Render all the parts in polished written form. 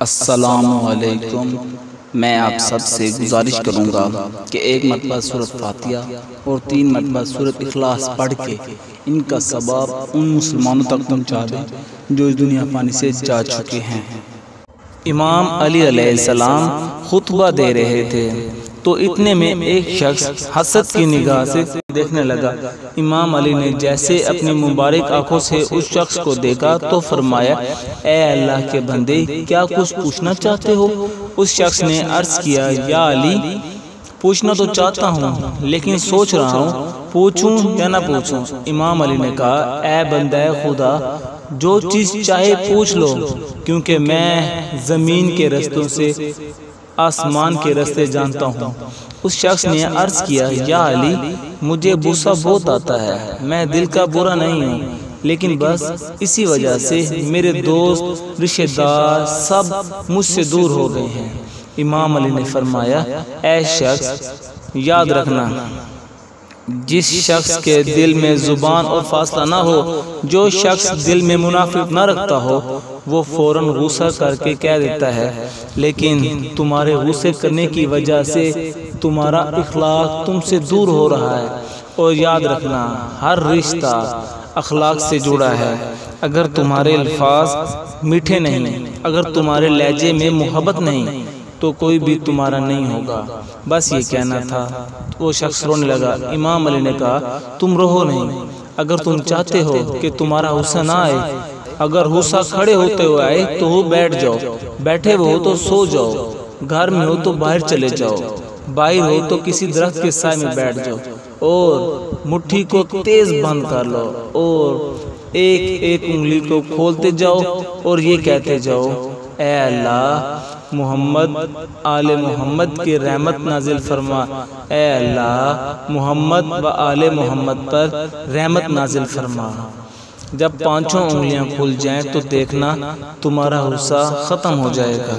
السلام علیکم۔ میں آپ سب سے گزارش کروں گا کہ ایک مرتبہ سورۃ فاتحہ اور 3 مرتبہ سورۃ اخلاص پڑھ کے ان کا ثواب ان مسلمانوں تک پہنچا دیں جو اس دنیا فانی سے جا چکے ہیں۔ امام علی علیہ السلام خطبہ دے رہے تھے تو اتنے میں ایک شخص حسد کی نگاہ سے دیکھنے لگا۔ امام علی نے جیسے اپنی مبارک آنکھوں سے اس شخص کو دیکھا تو فرمایا، اے اللہ کے بندے، کیا کچھ پوچھنا چاہتے ہو؟ اس شخص نے عرض کیا، یا علی، پوچھنا تو چاہتا ہوں لیکن سوچ رہا ہوں پوچھوں یا نہ پوچھوں۔ امام علی نے کہا، اے بندہ خدا، جو چیز چاہے پوچھ لو، کیونکہ میں زمین کے رستوں سے آسمان کے رستے جانتا ہوں۔ اس شخص نے عرض کیا، یا علی، مجھے غصہ بہت آتا ہے، میں دل کا برا نہیں ہوں، لیکن بس اسی وجہ سے میرے دوست رشتہ دار سب مجھ سے دور ہو گئے ہیں۔ امام علی نے فرمایا، اے شخص، یاد رکھنا، جس شخص کے دل میں زبان اور فاصلہ نہ ہو، جو شخص دل میں منافقت نہ رکھتا ہو، وہ فوراً غصہ کر کے کہہ دیتا ہے، لیکن تمہارے غصے کرنے کی وجہ سے تمہارا اخلاق تم سے دور ہو رہا ہے۔ اور یاد رکھنا، ہر رشتہ اخلاق سے جڑا ہے۔ اگر تمہارے الفاظ میٹھے نہیں، اگر تمہارے لہجے میں محبت نہیں، تو کوئی بھی تمہارا نہیں ہوگا۔ بس یہ کہنا تھا۔ وہ شخص رونے لگا۔ امام علی نے کہا، تم رو نہیں، اگر تم چاہتے ہو کہ تمہارا غصہ نہ آئے، اگر غصہ کھڑے ہوتے ہوئے آئے تو بیٹھ جاؤ، بیٹھے ہو تو سو جاؤ، گھر میں ہو تو باہر چلے جاؤ، باہر ہو تو کسی درخت کے سائے میں بیٹھ جاؤ، اور مٹھی کو تیز بند کر لو اور ایک ایک انگلی کو کھولتے جاؤ اور یہ کہتے جاؤ، اے اللہ، محمد آل محمد کی رحمت نازل فرما، اے اللہ، محمد و آل محمد پر رحمت نازل فرما۔ جب 5 انگلیاں کھل جائیں تو دیکھنا تمہارا غصہ ختم ہو جائے گا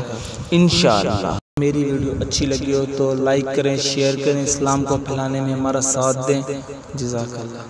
انشاءاللہ۔ میری ویڈیو اچھی لگی ہو تو لائک کریں، شیئر کریں، اسلام کو پھیلانے میں ہمارا ساتھ دیں۔ جزاک اللہ۔